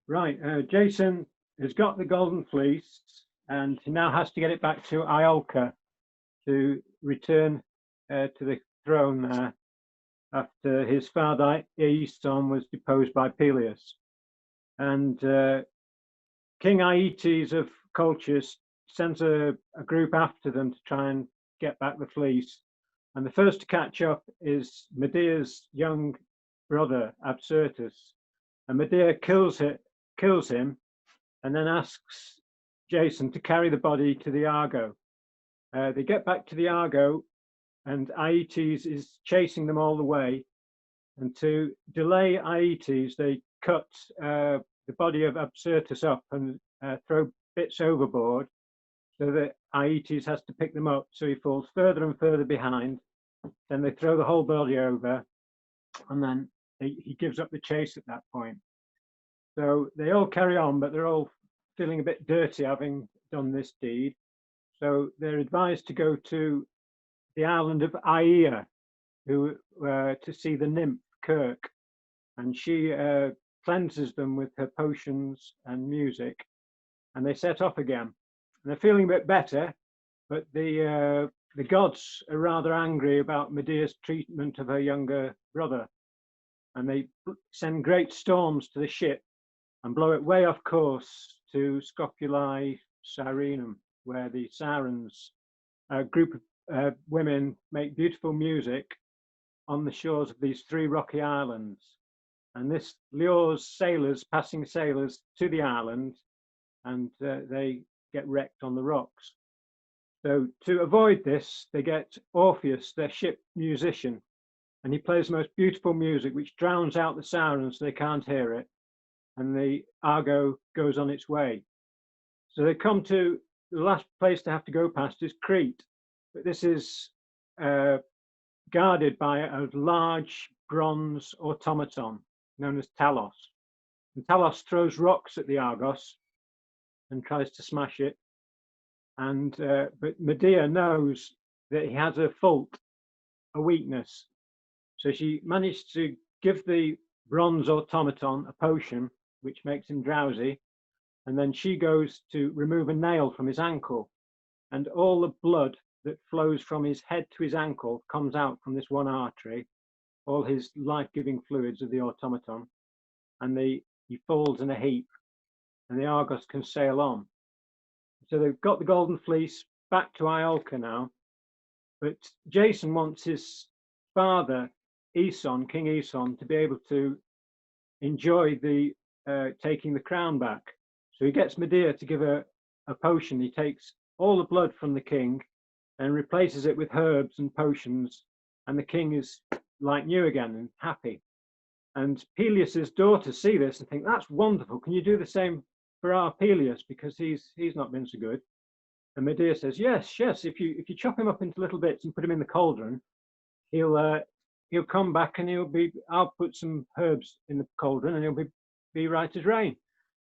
Right, Jason has got the golden fleece, and he now has to get it back to Iolca to return to the throne there after his father Aeson was deposed by Peleus. And King Aeetes of Colchis sends a group after them to try and get back the fleece. And the first to catch up is Medea's young brother, Absyrtus. And Medea kills him, and then asks Jason to carry the body to the Argo. They get back to the Argo, and Aeetes is chasing them all the way. And to delay Aeetes, they cut the body of Absyrtus up and throw bits overboard, so that Aeetes has to pick them up. So he falls further and further behind. Then they throw the whole body over, and then he gives up the chase at that point. So they all carry on, but they're all feeling a bit dirty having done this deed. So they're advised to go to the island of Aia, to see the nymph Kirk, and she cleanses them with her potions and music, and they set off again. And they're feeling a bit better, but the gods are rather angry about Medea's treatment of her younger brother, and they send great storms to the ship and blow it way off course to Scopuli Sirenum, where the Sirens, a group of women, make beautiful music on the shores of these three rocky islands. And this lures passing sailors to the island, and they get wrecked on the rocks. So to avoid this, they get Orpheus, their ship musician, and he plays the most beautiful music which drowns out the sirens so they can't hear it, and the Argo goes on its way. So they come to the last place they have to go past is Crete, but this is guarded by a large bronze automaton known as Talos. And Talos throws rocks at the Argos and tries to smash it. And but Medea knows that he has a fault, a weakness. So she managed to give the bronze automaton a potion which makes him drowsy, and then she goes to remove a nail from his ankle, and all the blood that flows from his head to his ankle comes out from this one artery, all his life-giving fluids of the automaton, and he falls in a heap, and the Argos can sail on. So they've got the golden fleece back to Iolca now, but Jason wants his father, Aeson, King Aeson, to be able to enjoy the taking the crown back. So he gets Medea to give a potion. He takes all the blood from the king and replaces it with herbs and potions, and the king is like new again and happy. And Peleus's daughters see this and think, that's wonderful. Can you do the same for our Peleus, because he's not been so good? And Medea says, yes. If you chop him up into little bits and put him in the cauldron, he'll come back and I'll put some herbs in the cauldron and he'll be right as rain.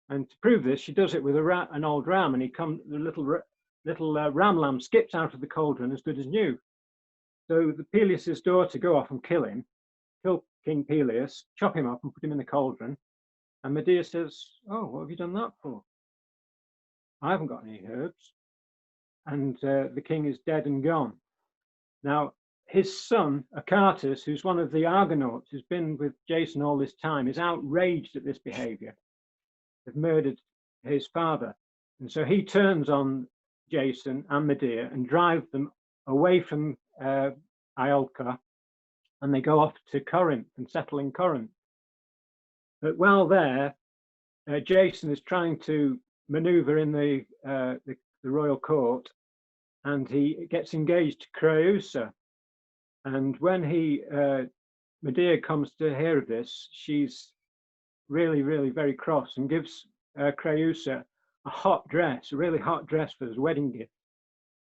And to prove this, she does it with an old ram, and the little ram lamb skips out of the cauldron as good as new. So the Peleus's daughter go off and kill King Peleus, chop him up and put him in the cauldron. And Medea says, oh, what have you done that for? I haven't got any herbs. And the king is dead and gone. Now, his son, Achates, who's one of the argonauts, who's been with Jason all this time, is outraged at this behavior. They've murdered his father. And so he turns on Jason and Medea and drives them away from Iolca, and they go off to Corinth and settle in Corinth. But while there, Jason is trying to maneuver in the royal court, and he gets engaged to Creusa. And when Medea comes to hear of this, she's really, really very cross, and gives Creusa a really hot dress for his wedding gift.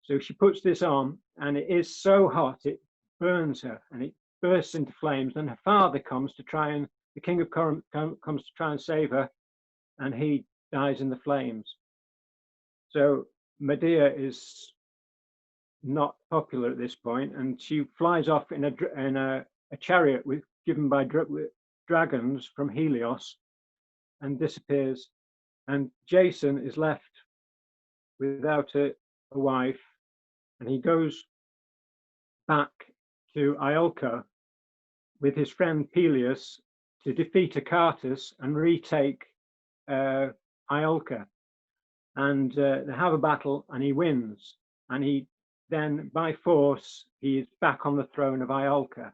So she puts this on, and it is so hot it burns her, and it bursts into flames. Then her father comes to try and the king of Corinth comes to try and save her, and he dies in the flames. So Medea is not popular at this point, and she flies off in a chariot given by dragons from Helios, and disappears. And Jason is left without a wife, and he goes back to Iolca with his friend Peleus to defeat Achates and retake Iolca. And they have a battle, and he wins. And he then, by force, he is back on the throne of Iolca.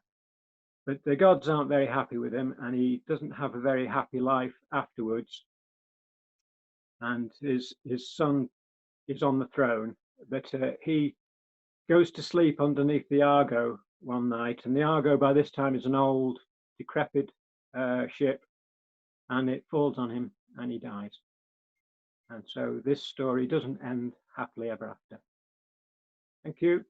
But the gods aren't very happy with him, and he doesn't have a very happy life afterwards. And his son is on the throne, but he goes to sleep underneath the Argo one night, and the Argo by this time is an old, decrepit ship, and it falls on him, and he dies. And so this story doesn't end happily ever after. Thank you.